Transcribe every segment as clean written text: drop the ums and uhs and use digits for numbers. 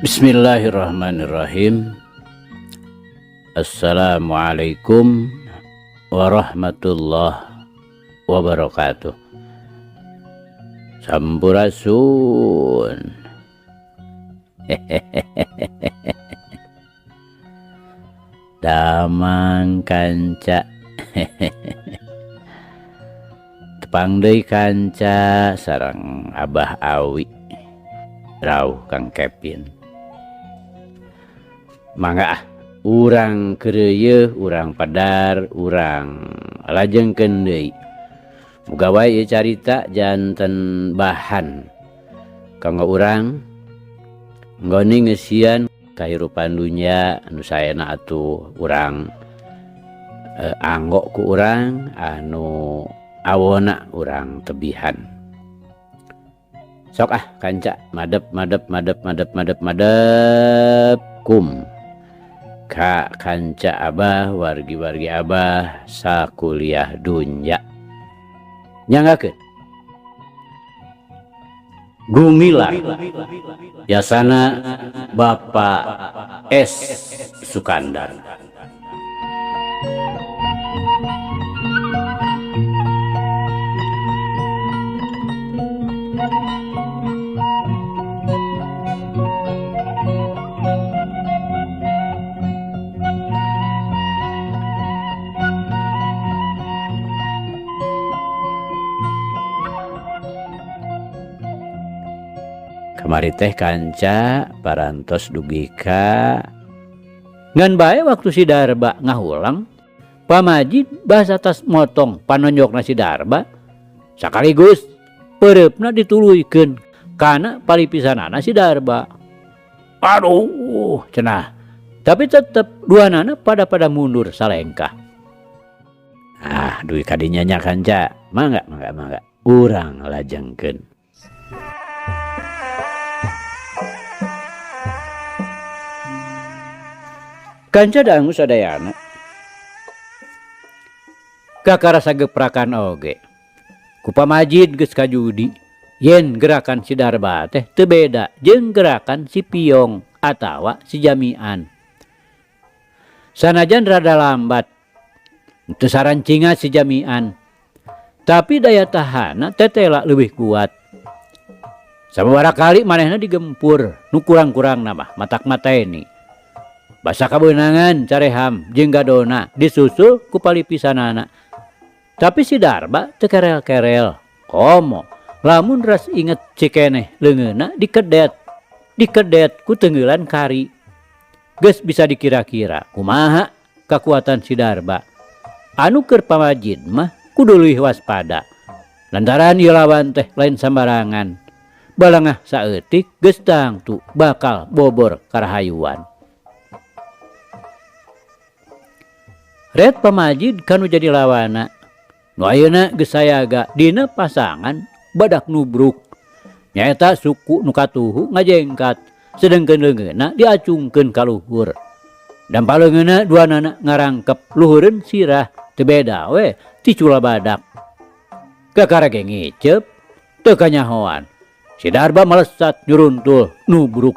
Bismillahirrahmanirrahim. Assalamualaikum warahmatullahi wabarakatuh. Sampurasun. Damang kanca. Tepang deui kanca sareng Abah Awi. Rauh Kang Kepin. Mangga urang keureuh, urang padar, urang lajengkeun deui. Muga wae ieu carita janten bahan kanggo urang nggoni ngeusian kahirupan dunya anu saena atuh urang anggo ku urang anu awona urang tebihan. Sok kanca madep kum ka kanca Abah wargi-wargi Abah sakuliah dunya. Nyanggakeun gumilar yasana Bapak S. Sukandar. Kamari teh kanca parantos dugi ka ngan bae waktu si Darba ngahulang pamajid bahasa tas motong panonjokna si Darba sakaligus pereupna dituluykeun kana palipisanana si Darba. Aduh cenah, tapi tetep duanana pada mundur salengkah. Dugi kadinya nya kanca, mangga urang lajengkeun. Kanca dangu sadayana kakarasa geprakan oge ku pamajid geus kajudi yen gerakan si Darba teh teu beda jeung gerakan si Piong atawa si Jamian. Sanajan rada lambat teu sarancinga si Jamian, tapi daya tahanna tetela leuwih kuat. Sababaraha kali manehna digempur nu kurang-kurangna mah matak-mateni. Basa kabeunangan careham jeung gadona disusul ku palipisanana. Tapi si Darba teu kerel-kerel. Komo lamun ras inget cikeneh leungeunna dikedet ku teungeulan kari. Geus bisa dikira-kira kumaha kakuatan si Darba. Anu keur pamajid mah kudu leuwih waspada. Lantaran ieu lawan teh lain sambarangan. Balangah saeutik geus tangtu bakal bobor karahayuan. Ret pamajid kanu jadi lawana. Nu ayeuna geus sayaga dina pasangan badak nubruk. Nyaeta suku nu katuhu ngajengkat sedengkeun leungeunna diacungkeun ka luhur. Dan paleungeunna duanana ngarangkep luhureun sirah teu beda we ti cula badak. Kakarage ngiceup teu kanyahoan. Si Darba melesat nyuruntul nubruk.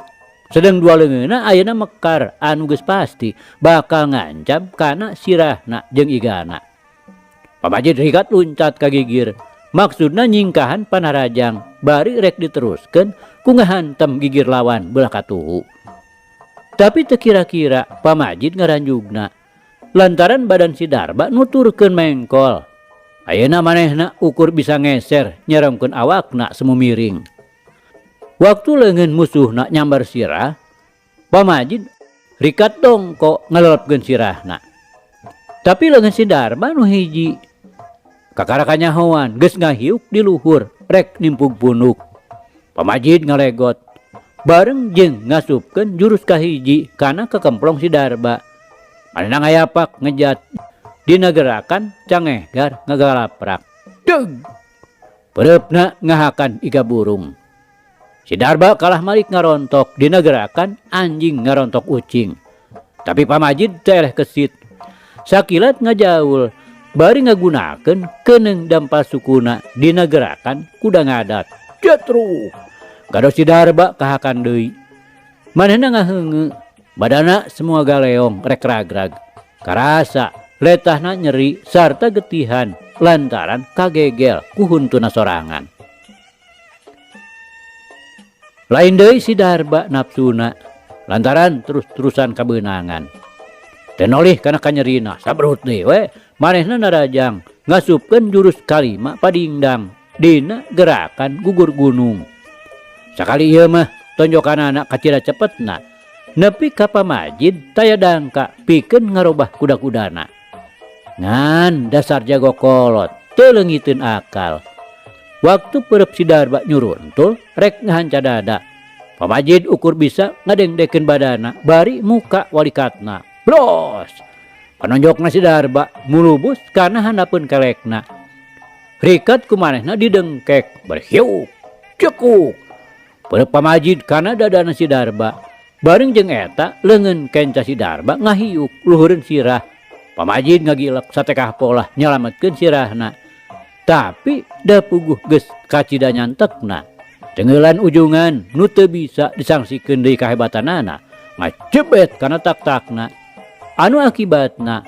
Sedang dua leungeunna ayeuna mekar anu geus pasti bakal ngancam kana sirahna jeung igana. Pamajid rikat luncat ka gigir, maksudna nyingkahan panarajang bari rek diteruskeun ku ngahantem gigir lawan belah katuhu. Tapi teu kira-kira pamajid ngaranjugna lantaran badan si Darba nuturkeun mengkol. Ayeuna manehna ukur bisa ngeser nyeremkeun awakna semu miring. Waktu leungeun musuhna nyambar sirah, pamajid rikat dongko ngelelepkeun sirahna. Tapi leungeun si Darba nu hiji kakara kanyahoan geus ngahiuk di luhur rek nimpug punuk. Pamajid ngalegot bareng jeung ngasupkeun jurus kahiji kana kekemplong si Darba. Manehna ngayapak ngejat dina gerakan cangehgar ngagalaprak. Deug! Pereupna ngahakan iga burung. Si Darba kalah malik ngarontok dina gerakan anjing ngarontok ucing. Tapi pamajid teh kesit. Sakilat ngajaul bari ngagunakeun keuneng dampal sukuna dina gerakan kuda ngadat. Jatru. Gados si Darba kahakan deui. Manehna ngaheungeu, badana semua galeong rek ragrag. Karasa letahna nyeri sarta getihan lantaran kagegel ku huntuna sorangan. Lain deui si Darba nafsuna lantaran terus-terusan kabeunangan. Tenolih kana kanyerina sabrut deui we manehna narajang ngasupkeun jurus kalima padingdang dina gerakan gugur gunung. Sakali ieu mah tonjokanana kacira cepetna nepi ka Pamajid taya dangka pikeun ngarobah kuda-kudana. Ngan dasar jago kolot teu leungiteun akal. Waktu perep si Darba nyuruntul rek ngahanca dada. Pamajid ukur bisa ngadengdekeun badana bari muka walikatna. Blos. Panonjokna si Darba mulubus kana handapeun kelekna. Rikat ku manehna didengkek bari hiuk cekuk. Perep Pamajid kana dadana si Darba. Bareng jeung eta leungeun kenca si Darba ngahiuk luhureun sirah. Pamajid ngagilek satekah polah nyalametkeun sirahna. Tapi da puguh geus kacida nyantekna. Tenggelan ujungan nu teu bisa disangsikeun deui kahebatanana ngajebet kana tak-takna. Anu akibatna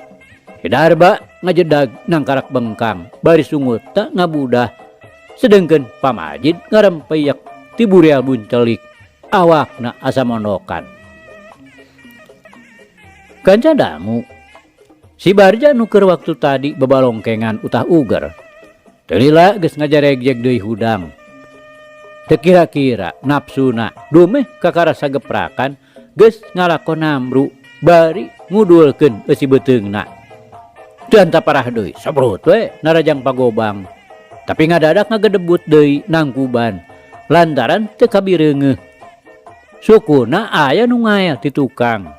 si Darba ngajedag nangkarak bengkang bari sungutna ngabudah. Sedengkeun Pamajid ngarempeyek ti bureal buncelik awakna asa mondokan. Kanca dangu si Barja nuker waktu tadi bebalongkengan utah uger. Telila geus ngajaregjeg deui hudang. Teu kira-kira nafsuna dumeh kakarasa geprakan geus ngalakon namru bari ngudulkeun eusi beuteungna. Teu anta parah deui sabrut we narajang pagobang. Tapi ngadadak ngagedebut deui nangkuban lantaran teu kabireungeuh. Sukuna aya nu ngaya ti tukang.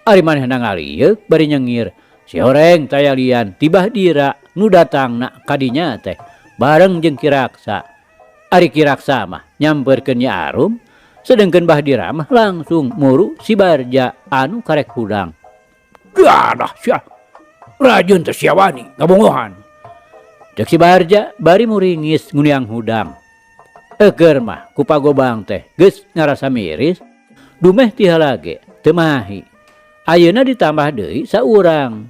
Ari manehna ngalieuk bari nyengir. Si horeng taya lian tibah dira nu datangna kadinya teh bareng jeung Kiraksa. Ari Kiraksa mah nyamperkeun Nyi Arum, sedengkeun Bahdira mah langsung muru si Barja anu karek hudang. Gadah sia. Rajun teh sia wani ngabongohan. Cek si Barja bari muringis nguniang hudang. Eger mah ku pagobang teh geus ngarasa miris, dumeh ti halage teu mahi. Ayeuna ditambah deui saurang.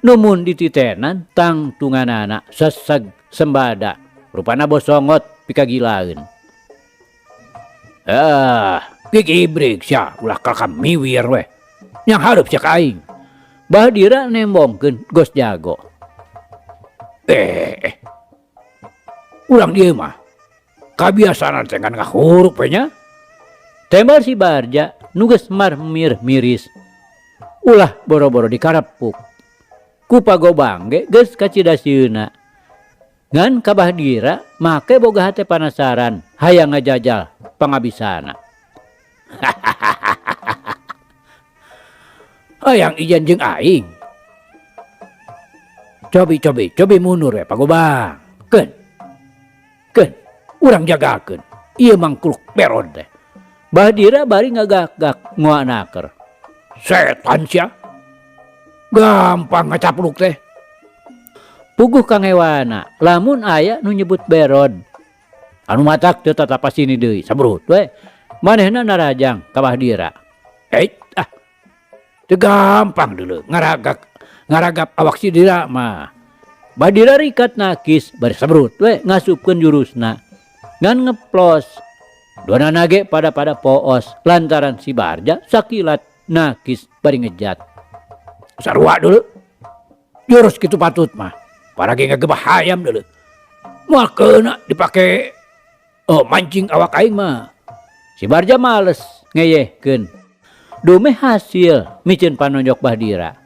Numun dititenan tangtunganana seseg sembada rupana bosongot pikagilaeun. Gigibrig sia ulah kalkamiwir we. Nyang hareup sia ka aing. Bahdira nembongkeun gos jago. Urang dieu mah kabiasaan teh kan ngahurup we nya. Tembal si Barja nu geus marmir miris. Ulah boro-boro dikarepuk. Ku pagobang ge geus kacidasieuna. Ngan ka Bahdira make boga hate panasaran hayang ngajajal pangabisana. Hayang ijan jeung aing. Cobi mundur we pagobang. Keun urang jagakeun. Ieu mangkuluk berod teh. Bahdira bari ngagak-gak ngoanaker. Setan sia. Gampang ngacapluk teh. Puguh kang hewana, lamun aya nu nyebut berod. Anu matak teu tatapasini deui, sabrut we. Manehna narajang ka Bahdira. Teu gampang deuleu ngaragap awak si Dira mah. Bahdira rikat nakis bari sabrut we ngasupkeun jurusna. Ngan ngeplos. Duanana ge pada poos lantaran si Barja sakilat nakis bari ngejat. Sarua dulu. Jurus kitu patut mah. Paragi ngagebah hayam dulu. Moal keuna dipake mancing awak aing mah. Si Barja males ngeyehkeun. Dumeh hasil micin panonjok Bahdira.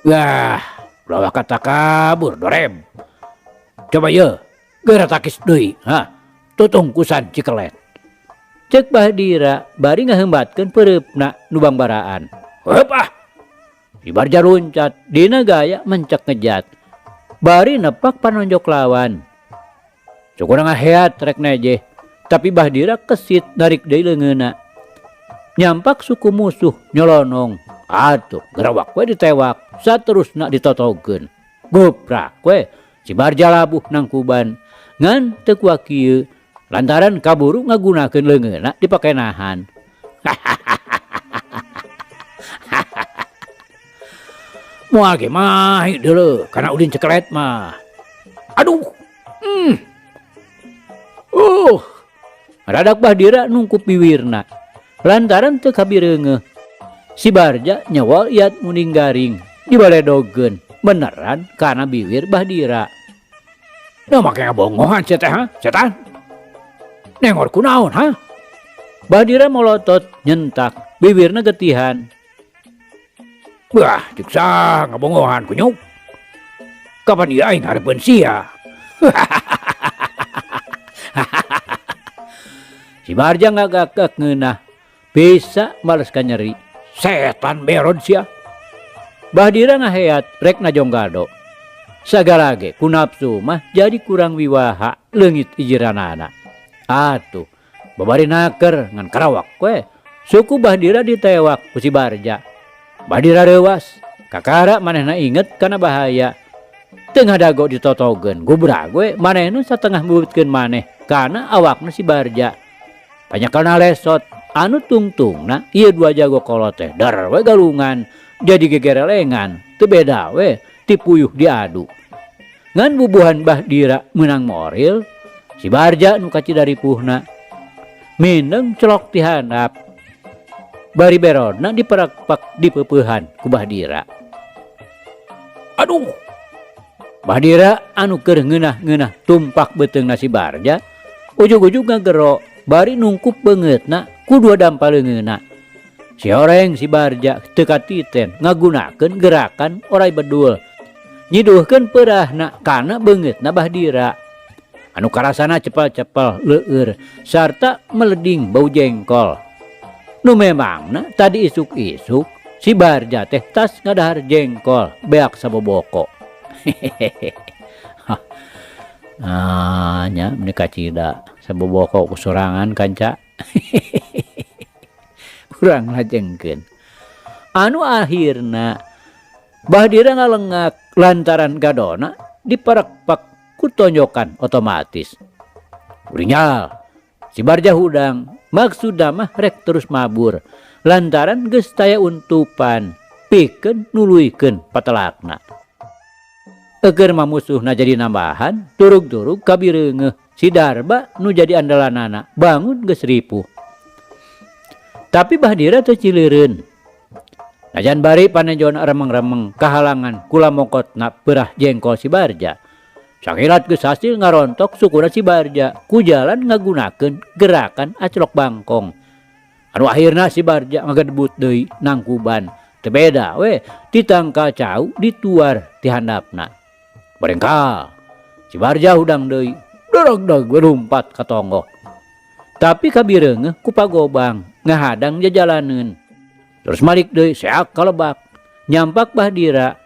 Wah, ulah kata kabur dorem. Coba ye, geura takis deui, tutung kusan cikelet. Cek Bahdira bari ngaheumbatkeun pereupna nu bangbaraan. Heup. Si Barja runcat dina gaya mencek ngejat. Bari nepak panonjok lawan. Cukuna ngaheat rek nejeh, tapi Bahdira kesit narik deui leungeunna. Nyampak suku musuh nyolonong. Atuh gerawak we ditewak, saterusna ditotogkeun. Goprak we si Barja labuh nangkuban. Ngan teu kuat kieu lantaran kaburu ngagunakeun leungeunna dipake nahan. Moal ge mah deuleu kana udin ceklet mah. Aduh. Radak Bahdira nungkup biwirna lantaran teu kabireungeuh. Si Barja nyewol iat muning garing dibaledogkeun beneran kana biwir Bahdira. Nah make ngabongohan sia teh ha, setan. Nengor kunaon ha? Bahdira molotot nyentak bibirna getihan. Wah, jiksa ngabongohan kunyuk. Kapan ieu aing hareupeun sia? Si Barja ngagakek ngeunah, bisa males ka nyeri. Setan beron sia. Bahdira ngaheat rek najonggado. Sagalage ku nafsu mah jadi kurang wiwaha leungit ijiranana. Atuh, babari naker ngan karawak we. Suku Bahdira ditewak ku si Barja. Bahdira reuwas, kakara manehna inget kana bahaya. Teu ngadago ditotogeun gubrag we manehna satengah mbeubeutkeun maneh kana awakna si Barja. Panyakalna lesot anu tungtungna ieu dua jago kolot teh dar we galungan jadi gegerelengan teu beda we ti puyuh diadu. Ngan bubuhan Bahdira meunang moril si Barja nu kacidaripuhna mindeng celok ti handap bari berodna diperakpak dipeupehan ku Bahdira. Aduh, Bahdira anu keur ngeunah-ngeunah tumpak beuteungna si Barja ujug-ujug ngagero bari nungkup beungeutna ku dua dampal leungeunna. Si horeng si Barja teu katiten ngagunakeun gerakan oray bedul nyiduhkeun peurahna kana beungeutna Bahdira. Anu karasana cepel-cepel leueur sarta meleding bau jengkol. Nu memangna tadi isuk-isuk si Barja teh tas ngadahar jengkol beak saboboko. Nya menika cida saboboko kusorangan kanca. Kurang lajengkeun. Anu akhirna Bahdira ngalengak lantaran gadona diperekpak ku tonjokan otomatis. Uringal si Barja hudang maksudna mah rek terus mabur lantaran geus taya untupan pikeun nuluykeun patelakna. Eger mamusuhna jadi nambahan turug-turug kabireungeuh si Darba nu jadi andalanana bangun geus ripuh. Tapi Bahdira teu cileureun. Najan bari panejon remeng-remeng kahalangan kula mongkotna peurah jengkol si Barja. Sakilat geus hasil ngarontok sukuna si Barja ku jalan ngagunakeun gerakan aclok bangkong. Anu akhirna si Barja ngagedebut deui nangkuban teu beda we ditangka cau dituar ti handapna. Barengkal si Barja hudang deui dorog-dog lumpat ka tonggo. Tapi kabireungeuh ku pagobang ngahadang jajalaneun. Terus malik deui seak kalebak nyampak Bahdira.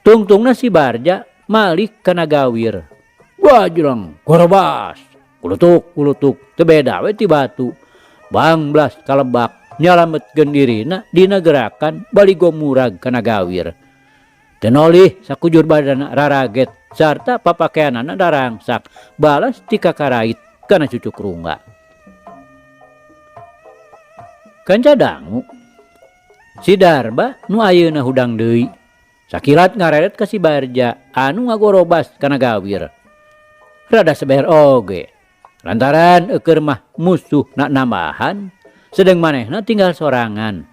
Tungtungna si Barja malik kana gawir. Bajreng korobas kulutuk teu beda we ti batu. Bangblas kalebak nyalametkeun dirina dina gerakan baligo murag kana gawir. Tenolih sakujur badanna raraget sarta papakeanana darangsak balas ti kakarait kana cucuk rungga. Kanca dangu si Darba nu ayeuna hudang deui sakilat ngareret ka si Barja anu ngagorobas kana gawir. Rada seber oge lantaran eukeur mah musuh nak nambahan sedeng manehna tinggal sorangan.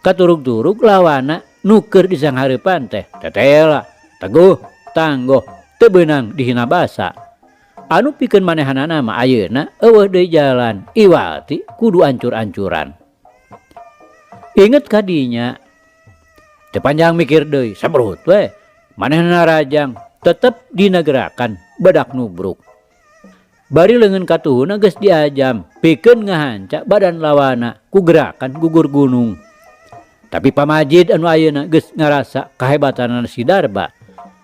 Katurug-turug lawana nu keur disanghareupan teh tetela teguh tanggoh teu beunang dihina basa. Anu pikeun manehanana mah ayeuna eueuh deui jalan iwati kudu ancur-ancuran. Inget kadinya teu panjang mikir deui sabrut we manehna rajang tetep dina gerakan badak nubruk. Bari leungeun katuhuna geus diajam pikeun ngahanca badan lawana ku gerakan gugur gunung. Tapi pamajid anu ayeuna geus ngarasa kahebatanna si Darba.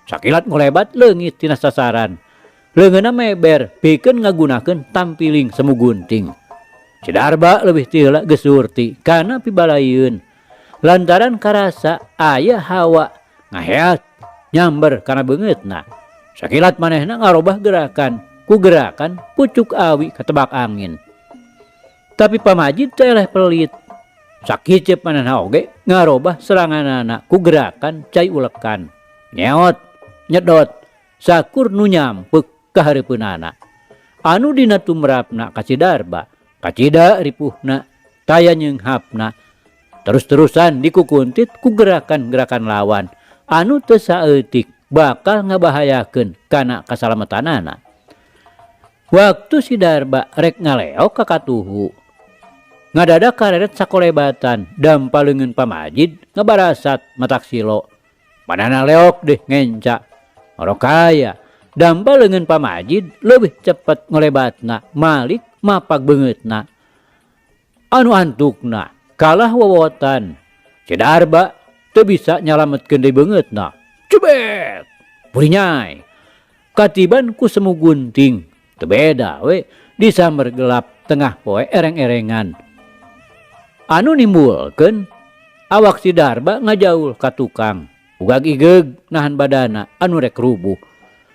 Sakilat ngolebat leungit tina sasaran. Leungeunna meber pikeun ngagunakeun tampiling semu gunting. Si Darba leuwih ti heula geus surti kana pibalaieun. Lantaran karasa aya hawa ngaheat nyamber kana beungeutna. Sakilat manehna ngarobah gerakan ku gerakan pucuk awi ketebak angin. Tapi Pamajid teleh pelit. Sakicep manehna oge ngarobah seranganana ku gerakan cai ulekan. Nyeot, nyedot, sakur nu nyampeuk ka hareupeunana. Anu dina tumrapna ka Sidarba, kacida ripuhna, taya nyeunghapna. Terus-terusan dikukuntit ku gerakan-gerakan lawan. Anu teu saeutik bakal ngabahayakeun kana kasalamatanana. Waktu Sidarba rek ngaleok ka katuhu, ngadadak kareret sakolebatan dampaleungeun Pamajid ngabarasat matak silo. Panana leok deh ngenca. Orokaya dampaleungeun Pamajid leuwih cepet ngolebatna malik mapag beungeutna. Anu antukna kalah wowotan. Sidarba teu bisa nyalametkeun deui beungeutna. Cebet! Purinyai. Katiban ku semu gunting. Teu beda we disamber gelap tengah poe ereng-erengan. Anu nimbulkeun awak Sidarba ngajaul ka tukang. Ugag igeg nahan badana anu rek rubuh.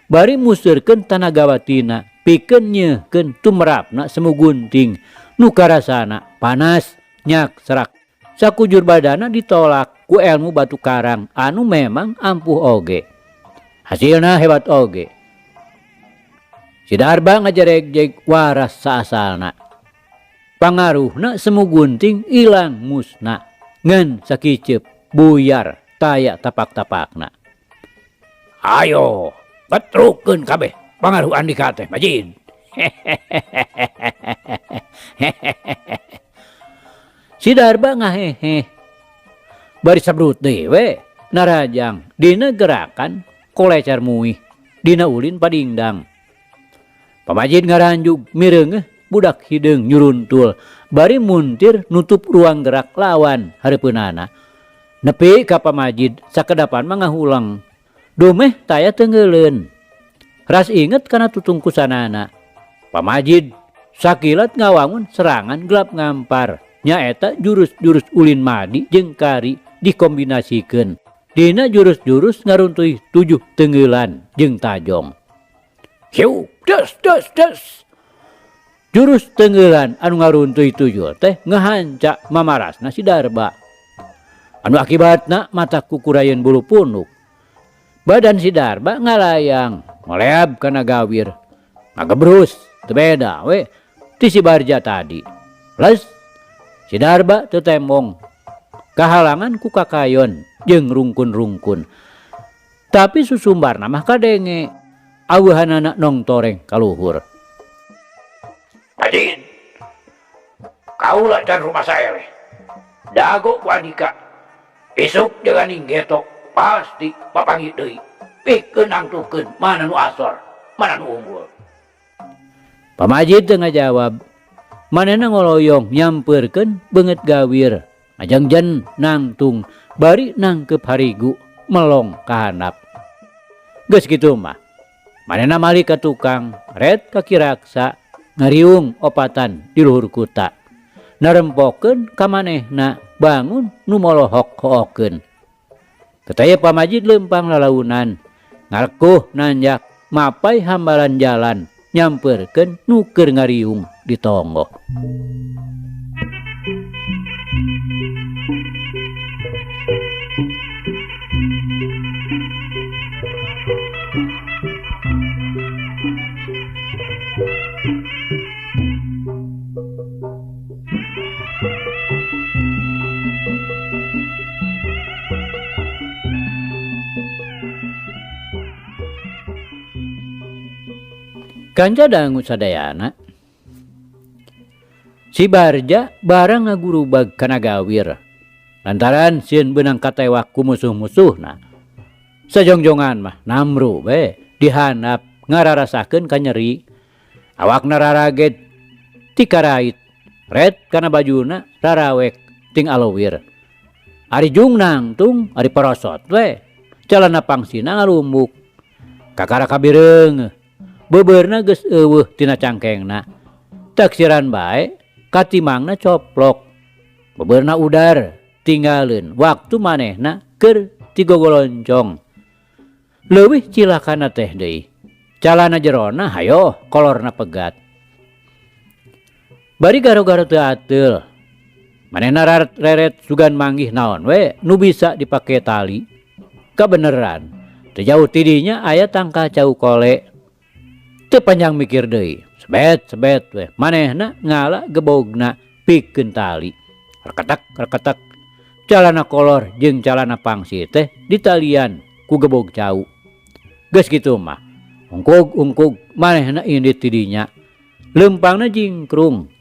Bari museurkeun tanagawatina pikeun nyeuhkeun tumrapna semu gunting. Nu karasana panas nyak serak. Sakujur badana ditolak ku elmu batu karang anu memang ampuh oge. Hasilna hebat oge. Sidarba ngajereg-jeg waras saasalna. Pangaruhna semu gunting ilang musna. Ngan sakicep buyar taya tapak-tapakna. Ayo, betrukeun kabeh pangaruh andika teh Majid. Sidarba ngahehe. Bari sabrut deui we narajang dina gerakan kolecer muih dina ulin padingdang. Pamajid ngaranjug mireungeuh budak hideung nyuruntul bari muntir nutup ruang gerak lawan hareupeunana. Nepi ka Pamajid sakedapan mangahulang. Domeh taya tenggeleun. Ras inget kana tutungkusanana. Pamajid sakilat ngawangun serangan gelap ngampar. Nyaeta jurus-jurus ulin madi jeung kari dikombinasikeun. Dina jurus-jurus ngaruntuh 7 tenggelan jeung tajong. Hiu, des. Jurus tenggelan anu ngaruntuh 7 teh ngahanca mamarasna Sidarba. Anu akibatna mata kukurayeun bulu punuk. Badan Sidarba ngalayang, ngoleab kana gawir. Ngagebrus, teu beda we ti si Barja tadi. Les Sidarba teu tembong. Kahalangan ku kakayon jeung rungkun-rungkun. Tapi susumbarna mah kadenge. Aweuhanana nong toreng kaluhur. Majid, kaulah can rumah saya leh. Dago ku Andika. Isuk jangan inggetok pasti papanggih deui. Pikeun nangtukeun mana nu asor, mana nu unggul. Pamajid teu ngajawab. Manehna ngoloyong nyampeurkeun beungeut gawir. Ngajangjan nangtung bari nangkep harigu melong ka handap. Geus kitu mah. Manehna malih ka tukang, ret kaki raksa ngariung opatan di luhur kuta. Narempokeun ka manehna bangun nu molohok-hookeun. Ketaya Pamajid leumpang lalaunan, ngalekuh nanjak mapai hambalan jalan nyampeurkeun nu keur ngariung di tonggo. Kanca dangu sadayana. Si Barja barang ngagurubag kana gawir. Lantaran sieun beunang katewak ku musuh-musuhna. Sajongjongan mah namru we dihanap ngararasakeun ka nyeri. Awakna raraget ti karait. Ret kana bajuna rarawek ting alowir. Ari jung nangtung ari parosot we. Calana pangsina ngalumbuk. Kakara kabireung. Bebeurna geus eueuh tina cangkengna. Taksiran bae katimangna coplok. Bebeurna udar tinggalin waktu manehna keur ti gogoloncong. Leuwih cilakana teh deui. calana jerona hayo kolorna pegat. Bari garo-garo teu ateul. Manehna reret sugan manggih naon we nu bisa dipake tali. Kabeneran, teu jauh tidinya aya tangka cau kole. Teu panjang mikir deui, sebet we manehna ngala gebogna pikeun tali. Reketek, calana kolor jeung calana pangsi teh ditalian ku gebog cau. Geus kitu mah, ungkug manehna indit tidinya. Leumpangna jingkrung.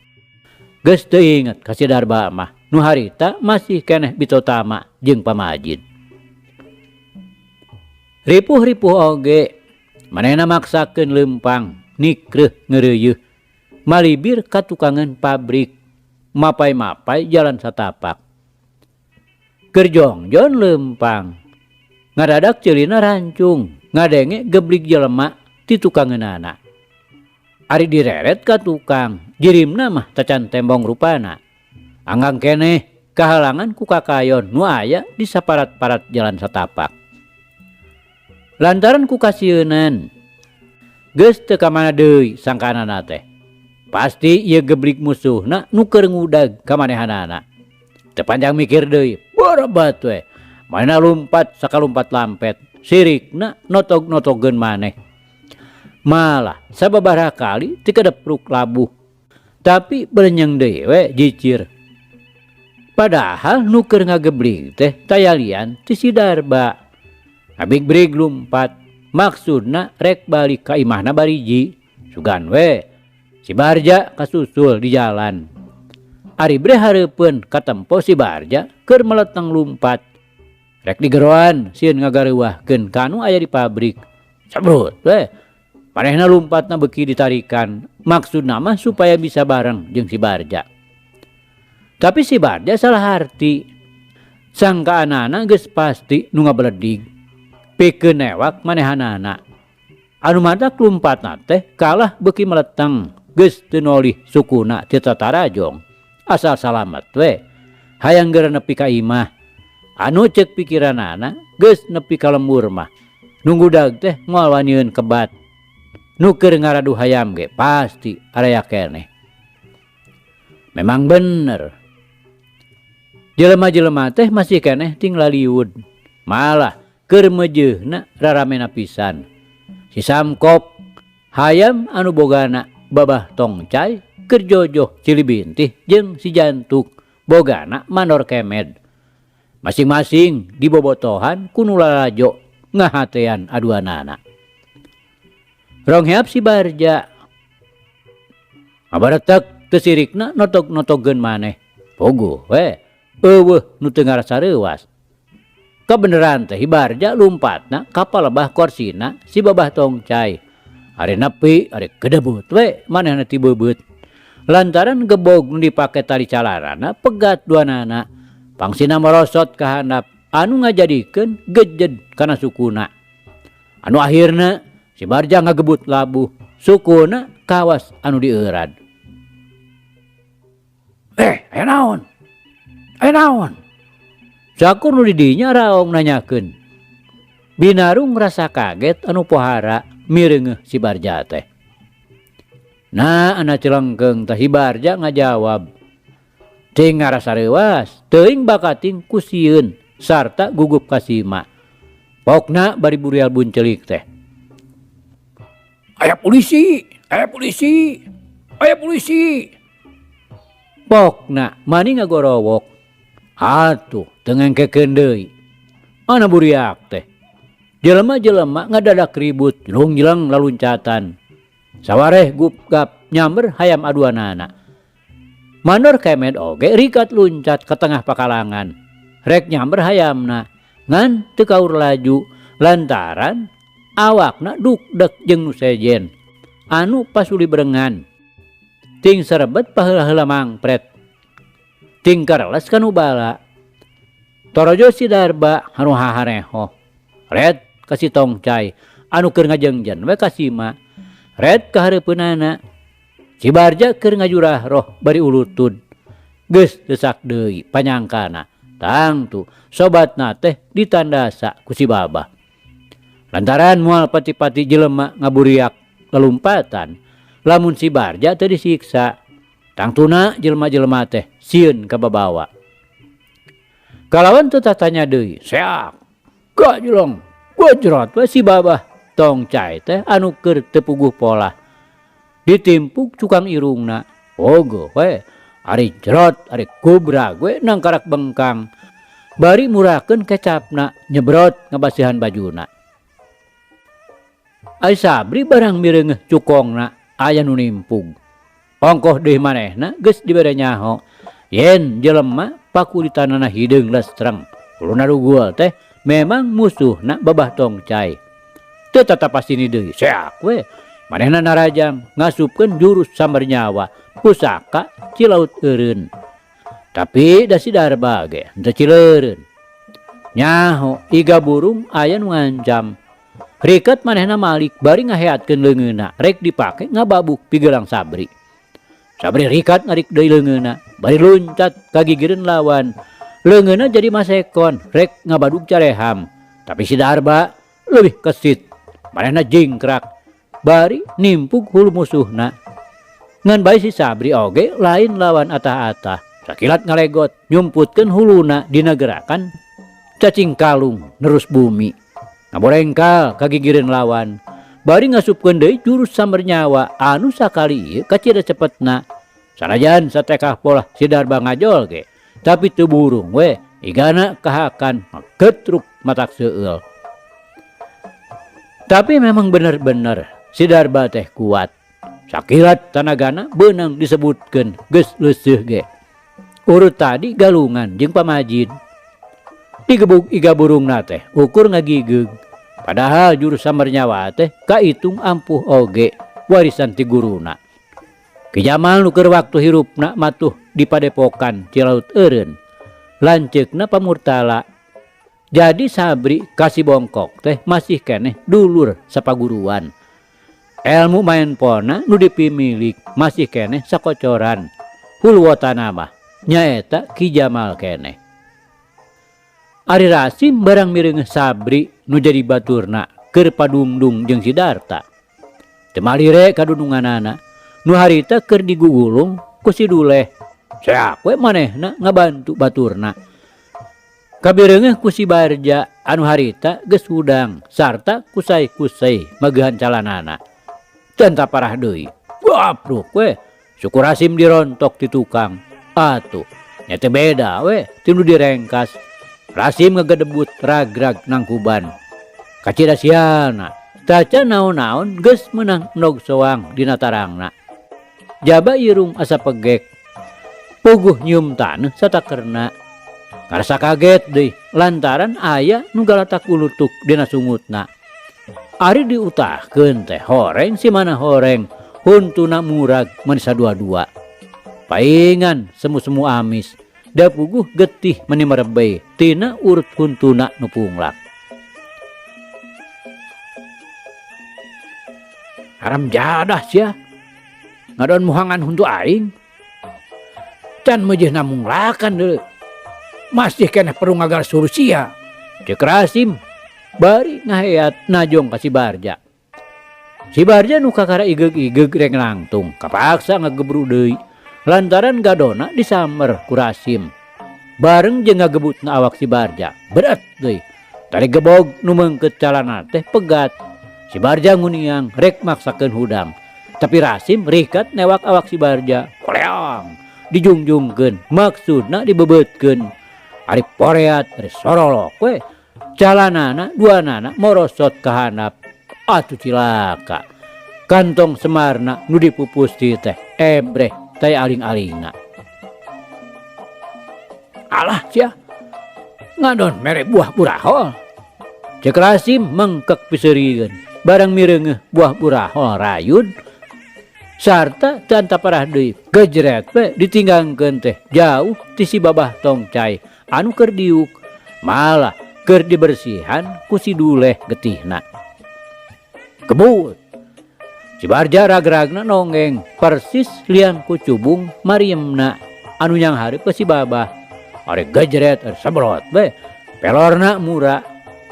Geus teu inget ka si Darba mah nu harita masih keneh bitotama jeung pamajid. Ripuh-ripuh oge manehna maksakeun leumpang nikreuh ngeureuyeuh malibir ka tukangan pabrik mapai-mapai jalan satapak. Keur jongjon leumpang ngadadak ceulina rancung ngadenge geblik jelema ti tukangeunana. Ari direret ka tukang, jirimna mah tacan tembong rupana. Anggang keneh kahalangan ku kakayon nu aya di saparat-parat jalan satapak. Lantaran ku kasieun geus teu ka mana deui sangkanana teh. Pasti ieu geblik musuhna nu keur ngudag ka manehanana. Teu panjang mikir deui, borobat we. Manehna lumpat sakalumpat lampet, sirikna notog-notogeun maneh. Malah sababaraha kali ti kadepruk labuh. Tapi berenyeng deui we jicir. Padahal nu keur ngageblik teh tayalian ti si Darba. Abig-brig lumpat, maksudna rek balik ka imahna bariji. Sugan we si Barja kasusul di jalan. Ari bre hareupeun katempo si Barja keur meleteng lumpat. Rek digeroan sieun ngagareuwahkeun kanu aya di pabrik. Sabrut we. Manehna lumpatna beuki ditarikan, maksudna mah supaya bisa bareng jeung si Barja. Tapi si Barja salah arti. Sangkaanana geus pasti nu ngabeledig. Pikeun newak manehanana. Anu madak lumpatna teh kalah beuki meleteng, geus teu nolih sukuna ti tatarajong. Asal salamet we. Hayang geura nepi ka imah. Anu ceuk pikiranana geus nepi ka lembur mah. Nunggu dag teh moal wanieun kebat. Nu keur ngaradu hayam ge pasti area keneh. Memang bener. Jelema-jelema teh masih keneh ting laliud. Malah keur meujeuna raramena pisan. Si Samkop hayam anu bogana babah tongcai keur jojoh Cilibintih jeung si Jantuk bogana Mandor Kemed. Masing-masing dibobotohan ku nu lalajo ngahatean aduanana. Rongheap si Barja. Ngabaretek teu sirikna notog-notogeun maneh. Pogo we, eueuh nu teu ngarasa reuwas. Kabeneran teh Barja lumpatna ka palebah korsina si babah tongcai. Are nepi, are kedebut we manehna ti beubeut. Lantaran gebog nu dipake tali calarana pegat duanana. Pangsina merosot ka handap anu ngajadikeun gejed kana sukuna. Anu akhirna si Barja ngagebut labuh, sukuna kawas anu dieurad. Aya naon? Aya naon? Sakur nu di dinya raong nanyakeun. Binarung ngrasa kaget anu pohara mireungeuh si Barja teh. Nah, ana celengkeung teh si Barja ngajawab. Ting ngarasa reuwas, teuing bakating ku sieun sarta gugup ka sima. Pokna bari burial buncelik teh. Aya polisi, aya polisi, aya polisi. Pokna mani ngagorowok. Atuh teu ngengkekeun deui. Ana buriak teh. Jelema-jelema ngadadak ribut, jelung-jeleng laluncatan. Sawareh gupgap nyamber hayam aduanana. Mandor Kemed oge rikat luncat ke tengah pakalangan. Rek nyamber hayamna ngan teu kaur laju lantaran awakna dukdek jeung nu sejen. Anu pasuli berengan. Ting serebet paheula-heula mangpret. Ting kareles kanu bala. Torojo si Darba anu hahareho. Red ka si Tongcai anu keur ngajengjen we ka Sima. Red ka hareupeunana. Si Barja keur ngajurah roh bari ulutud. Geus desak deui panyangkana. Tangtu sobatna teh ditandasa ku si Babah. Lantaran moal pati-pati jelema ngaburiak lelumpatan, lamun si Barja teu disiksa, tangtuna jelema-jelema teh sieun ka babawa. Kalawan teu tatanya deui, seak, gajlong, gojrot we si babah Tongcai teh anu keur teu puguh pola. Ditimpuk cukang irungna, ogo we, ari jerot, ari kubrag we nangkarak bengkang. Bari murahkeun kecapna, nyebrot ngabasihan bajuna. Ai Sabri barang mireungeuh cukongna aya nu nimpug. Ongkoh deui manehna geus dibere nyaho. Yen jelema pakulitanana hideung lestreng. Uluna rugul teh memang musuhna babah Tongcai. Teu tatapasini deui seak we. Manehna narajang ngasupkeun jurus sambar nyawa pusaka Cilaut Eureun. Tapi da si Darba ge teu cileureun. Nyaho iga burung aya nu ngancam. Riket manehna malik bari ngaheatkeun leungeunna rek dipake ngababuk pigelang Sabri. Sabri rikat ngarik deui leungeunna, bari luncat ka gigireun lawan. Leungeunna jadi masekon rek ngabadug careham. Tapi si Darba leuwih kesit. Manehna jingkrak bari nimpuk hulu musuhna. Ngan bae si Sabri oge lain lawan atah-atah. Sakilat ngalegot nyumputkeun huluna dina gerakan cacing kalung nerus bumi. Ngaborengkal ka gigireun lawan. Bari ngasupkeun deui jurus sambar nyawa anu sakali ieu kacida cepetna. Sanajan satekah pola si Darba ngajol ge, tapi teu burung we, igana kahakan getruk matak seueul. Tapi memang bener-bener si Darba teh kuat. Sakilat tanagana beunang disebutkeun geus leuseuh ge. Urut tadi galungan jeung pamajid. Digebug iga burungna teh ukur ngagigeug. Padahal jurus sambar nyawa teh kaitung ampuh oge warisan ti guruna. Ki jamal nu keur waktu hirupna matuh di padepokan Cilaut Eureun. Lanceukna pamurtala. Jadi Sabri kasih bongkok teh masih keneh dulur sapaguruan. Elmu main pona nu dipimilik masih keneh sakocoran. Hulwatana mah nyaeta Ki Jamal keneh. Ari Rasim barang mireungeuh Sabri nu jadi baturna keur padungdung jeung si Darta. Teu malire kadudunganana nu harita keur digugulung ku si Duleh. Seak we manehna ngabantu baturna. Kabireungeuh ku si Barja anu harita geus hudang sarta kusai-kusai magehan calanana. Teu parah deui. Gapruk we. Syukur Rasim dirontok ti tukang. Atuh, nya teu beda we ti nu direngkas. Rasim ngagedebut ragrag nangkuban. Kacida siana, taca naon-naon geus meunang endog soang dina tarangna. Jaba irung asa pegek. Puguh nyium taneuh satakerna. Karasa kaget deui lantaran aya nu galatak ulutuk dina sungutna. Ari diutahkeun teh horeng si mana horeng huntuna murag manis sadua-dua. Paingan semu-semu amis. Da puguh getih meni merebei tina urut huntuna nu punglak. Haram jadah sia. Ngadon muhangan huntu aing. Can meujeuh namunglakan deui. Masih keneh perlu ngagar suruh sia. Cek Rasim bari ngaheat najong ka si Barja. Si Barja nu kakara igeg-igeg rek langtung kapaksa ngagebru deui. Lantaran gadona disamer ku Rasim. Bareng jeung ngagebutna awak si Barja. Berat deui. Tari gebog nu meungkeut calana teh pegat. Si Barja nguniang rek maksakeun hudang. Tapi Rasim rikat newak awak si Barja. Koleong. Dijungjungkeun. Maksudna dibebeutkeun. Ari poreat, ari sorolok we. Calanana duanana morosot ka handap. Atuh cilaka. Kantong semarna nu dipupusti teh ebreh tay aling-alingna. Alah cia. Ngadon mere buah burahol. Cek Rasim mengkek piseurieun. Barang mireungeuh buah burahol rayun. Sarta teu anta parah deui. Gejret we ditinggangkeun teh jauh ti si babah Tongcai anu keur diuk. Malah keur dibersihan ku si Duleh getihna. Kebut. Si Barja ragragna nonggeng persis lian ku cubung Mariemna anu nyang hareup ke si babah. Are gejret are sabrot we. Pelorna mura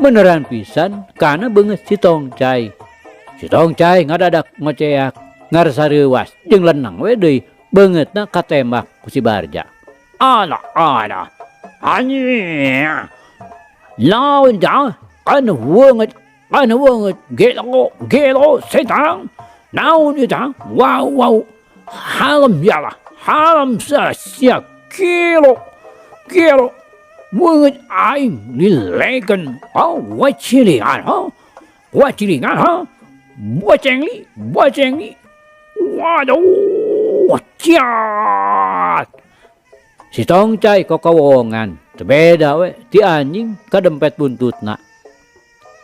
beneran pisan karena banget si Tongcai. Si Tongcai ngadadak ngoceak ngarasa reuwas jeung lenang we deui beungeutna katembak ku si Barja. Ana anjing lawan dah kan weungeut gelo setan naon ieu tah wow halam sia kilo weungeut aing lilegen wacilingan bocengli waduh ciat. Si Tongcai kokowongan teu beda we ti anjing kadempet buntutna.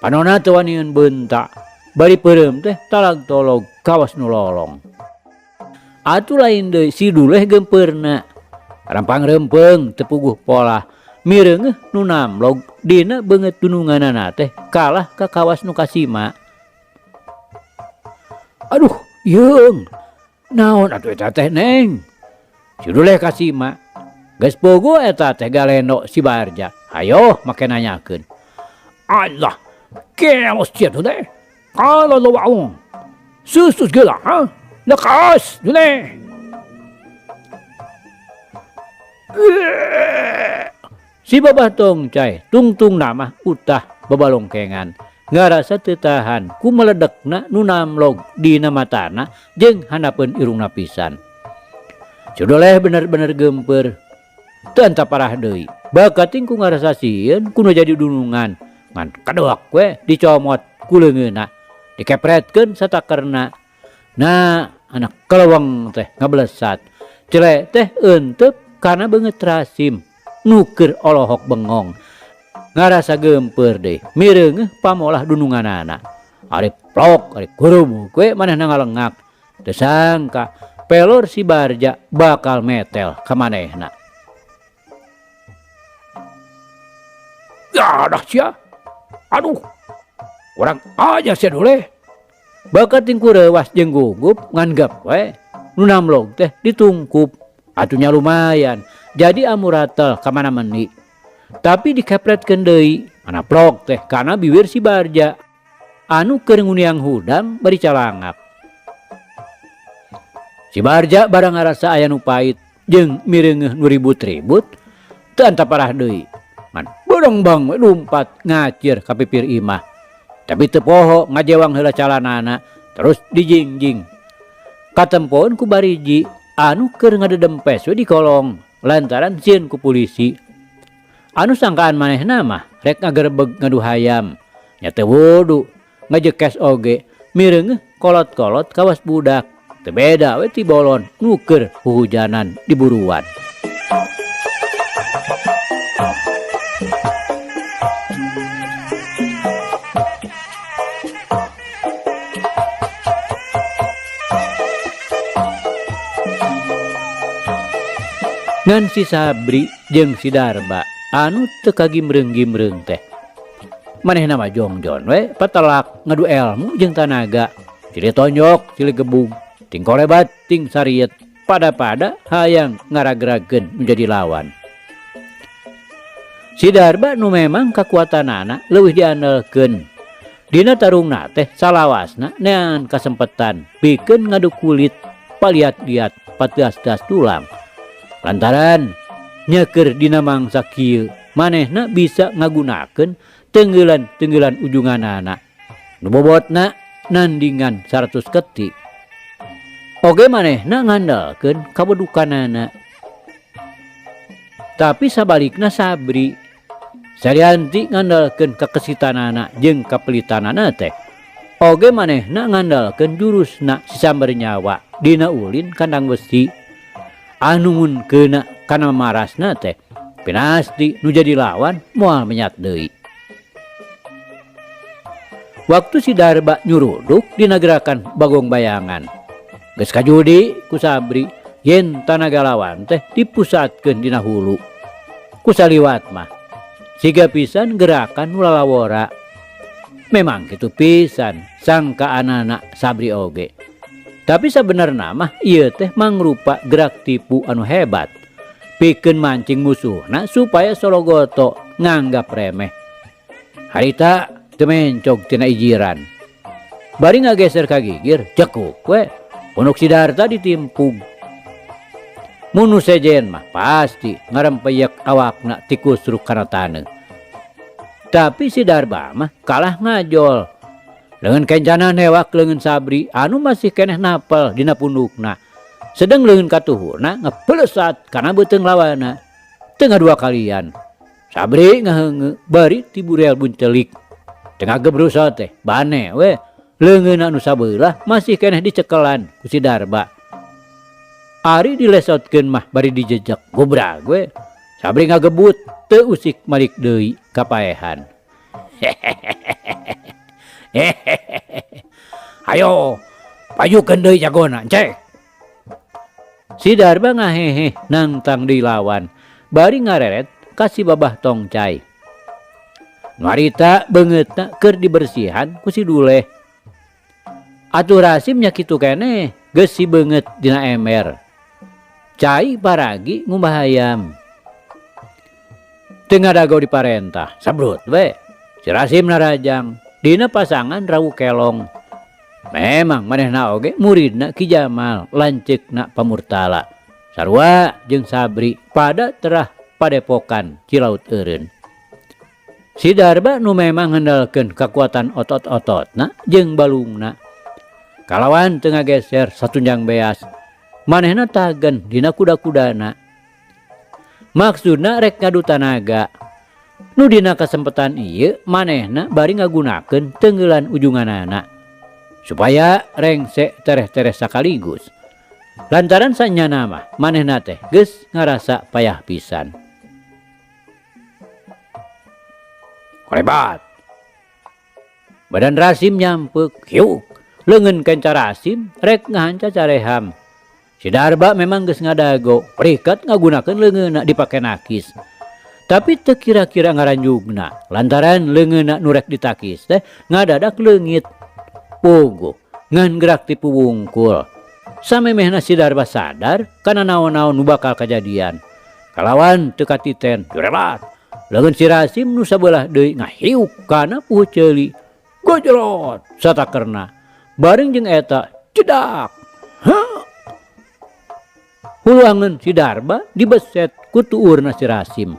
Panonna teu wanian beunta bari peureum teh talag-tolog kawas nu lolong. Atuh lain deui si Duleh gempeurna rampang rempeng teu puguh pola mireungeuh nu namlog dina beungeut dununganana teh kalah ka kawas nu kasima. Aduh yeung naon atuh eta teh Neng? Si Duleh kasima geus pogo eta teh galendo si Barja. Hayo make nanyakeun. Allah keos cia tuh deh. Kalau lo waung susus gila ha? Lekas Duleh. Si Babah Tongcai tungtung nama utah babalongkengan ngarasa teu tahan ku meledekna nu namlog dina matana jeung handapeun irungna pisan. Si Duleh bener-bener gempeur teu anta parah deui bakating ku ngarasa sieun kudu jadi dunungan ngan kadoak we dicomot ku leungeunna dikepretkeun satakerna. Nah anak keleweng teh ngablesat cele teh eunteup karena beungeut rasim nuker olohok bengong ngarasa gempeur deui mireungeuh pamolah dununganana. Ari plok ari kurumuk we manehna ngalengak teu sangka pelor si Barja bakal metel ka manehna. Ya dah sia. Aduh. Urang aja sia Duleh. Bakating ku reuwas jeung gugup nganggap we nu namlog teh ditungkup. Atunya lumayan. Jadi amuratel ka mana meni. Tapi dikepretkeun deui mana plok teh kana bibir si Barja anu keur nguniang hudang bari calangap. Si Barja barang ngarasa aya nu pait jeung mireungeuh nu ribut-ribut teu anta parah deui. Man bodong bang we lumpat ngacir ka pipir imah. Tapi teu poho ngajewang heula calanana terus dijingjing. Katempoon ku Bariji anu keur ngadedempes we di kolong lantaran sieun ku polisi. Anu sangkaan manehna mah rek ngagerebeg ngadu hayam. Nya teu wudu ngajekes oge mireungeuh kolot-kolot kawas budak. Teu beda we ti bolon nu keur huhujanan di buruan. Ngan si Sabri jeung si Darba anu teu kagimreung-gimreung teh. Manehna mah jongjon we patelak ngadu elmu jeung tanaga. Cili tonjok, cili gebung, ting kolebat, ting sariet, pada-pada hayang ngaragrageun menjadi lawan. Si Darba nu memang kakuatanana leuwih diandelkeun. Dina tarungna teh salawasna neangan kasempetan pikeun ngadu kulit paliat-liat pateas-teas tulang. Lantaran nyeker dina mangsa kieu manehna bisa ngagunakeun tenggeulan-tenggeulan ujunganana nu bobotna nandingan 100 keti. Oge manehna ngandalkeun kabedukanana. Tapi sabalikna Sabri sarianti ngandalkeun kakesitanana jeung kapelitanana teh. Oge manehna ngandalkeun jurusna sisambar nyawa dina ulin kandang besi. Anu mun keuna kana marasna teh pinasti nu jadi lawan moal menyat deui. Waktu si Darba nyuruduk dina gerakan bagong bayangan geus kajudi ku Sabri yen tanaga lawan teh dipusatkeun dina hulu. Ku saliwat mah siga pisan gerakan nu lalawora. Memang kitu pisan sangkaanana Sabri oge. Tapi sabenerna mah ieu teh mangrupa gerak tipu anu hebat. Pikeun mancing musuhna supaya sologoto nganggap remeh. Harita temencog tina ijiran. Bari ngageser ka gigir, cekuk we. Punuk Sidarta ditimpug. Munu sejen mah pasti ngarempeyak awakna ti kusruk kana taneuh. Tapi si Darba mah kalah ngajol. Leungeun kencanan hewak leungeun Sabri anu masih keneh napel dina pundukna. Sedeng leungeun katuhurna ngepelesat kana beuteung lawana. Teu ngadua kalian. Sabri ngaheungeu bari ti burel buncelik. Tengah gebruso teh bane we. Leungeun anu sabeula masih keneh dicekelan ku si Darba. Ari dilesotkeun mah bari dijejek gobrag we. Sabri ngagebut teu usik malik deui ka paehan. Ayo, pajukeun deui jagona cek. Si Darba ngahehe nangtang dilawan. Bari ngareret ka si Babah Tongcai. Nu harita beungeutna keur dibersihan ku si Duleh. Atuh Rasim nya kitu keneh geus si beungeut dina ember. Cai paragi ngumbah hayam. Teu ngadago diparentah, sabrut we. Si Rasim narajang dina pasangan Rawu Kelong. Memang manehna oge muridna Ki Jamal lanceukna Pamurtala. Sarua jeung Sabri pada terah padepokan Cilaut Eureun. Si Darba nu memang ngandalkeun kakuatan otot-ototna jeung balungna. Kalawan teu ngageser satunjang beas, manehna tagen dina kuda-kudana. Maksudna rek ngadu tanaga. Nu dina kasempetan ieu manehna bari ngagunakeun teunggelan ujunganana supaya rengse tereh-tereh sakaligus. Lantaran sanyana mah manehna teh geus ngarasa payah pisan. Kolebat. Badan Rasim nyampeuk, hiuk. Leungeun kenca Rasim rek ngahanca careham. Si Darba memang geus ngadago, perikat ngagunakeun leungeunna dipake nakis. Tapi teu kira-kira ngaranjugna, lantaran leungeunna nu rek ditakis teh ngadadak leungit. Pogo ngan gerak ti puwungkul. Samemehna si Darba sadar kana naon-naon nu bakal kajadian. Kalawan teu katiten, jurelat. Leungeun si Rasim nu sabelah deui ngahiuk kana pueuh ceuli. Gojrot satakerna. Bareng jeung eta cedak. Hah? Huluangeun si Darba dibeset ku tuurna si Rasim.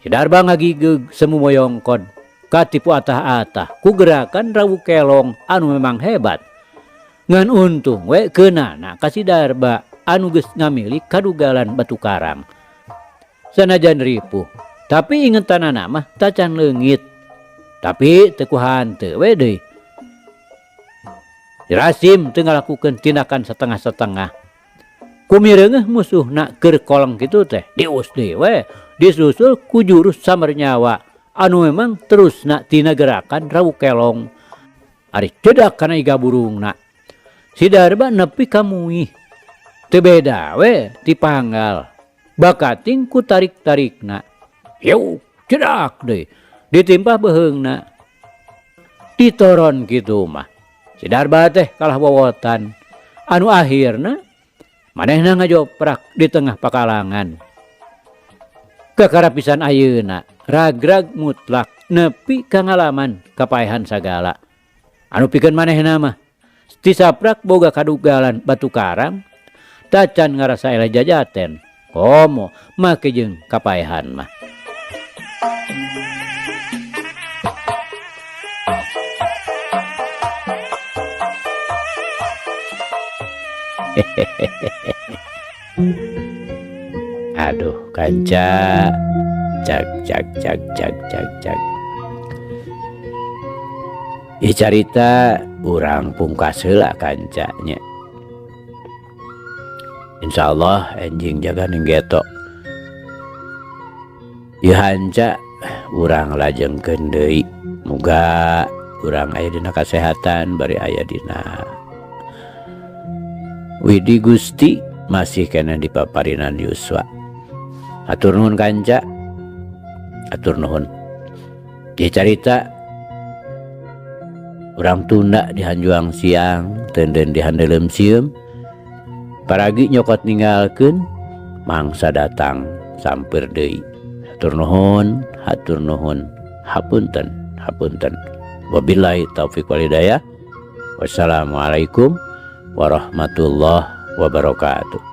Si Darba ngagigeg semu moyongkon katipu atah-atah ku gerakan Rawu Kelong anu memang hebat. Ngan untung we keunana ka si Darba anu geus ngamilik kadugalan batu karang. Sanajan ripuh, tapi ingetanana mah tacan leungit. Tapi teu ku hanteu we deui. Si Rasim teu ngalakukeun tindakan setengah-setengah. Kumireungeuh musuhna keur kolong kitu teh dius deui we, disusul ku jurus Samernyawa anu memang terusna tina gerakan Rawu Kelong. Ari cedak kana iga burungna. Si Darba nepi ka muih. Teu beda we ti panggal. Bakating ku tarik-tarikna. Yuk, cedak deui. Ditimpah beheungna. Ditoron kitu mah. Si Darba teh kalah wowotan. Anu akhirna manehna ngajoprak di tengah pakalangan. Kakarapisan ayeuna ragrag mutlak nepi ka ngalaman kapaehan sagala. Anu pikeun manehna mah tisaprak boga kadugalan batu karang tacan ngarasa eleh jajaten. Komo make jeung kapaehan mah. Aduh kanca cak. Ieu carita urang pungkas heula kancanya. Insyaallah enjing jaga nenggeto. Ieu hanca urang lajengkeun deui. Muga urang aya dina kasehatan bari aya dina Widi Gusti masih kena dipaparinan yuswa. Atur nuhun kanca. Atur nuhun. Ieu carita urang tunda di hanjuang siang teunden di handeuleum sieum. Paragi nyokot ninggalkeun mangsa datang samper deui. Hatur nuhun, hapunten. hapunten. Wabillahi taufiq wal hidayah. Wassalamualaikum warahmatullahi wabarakatuh.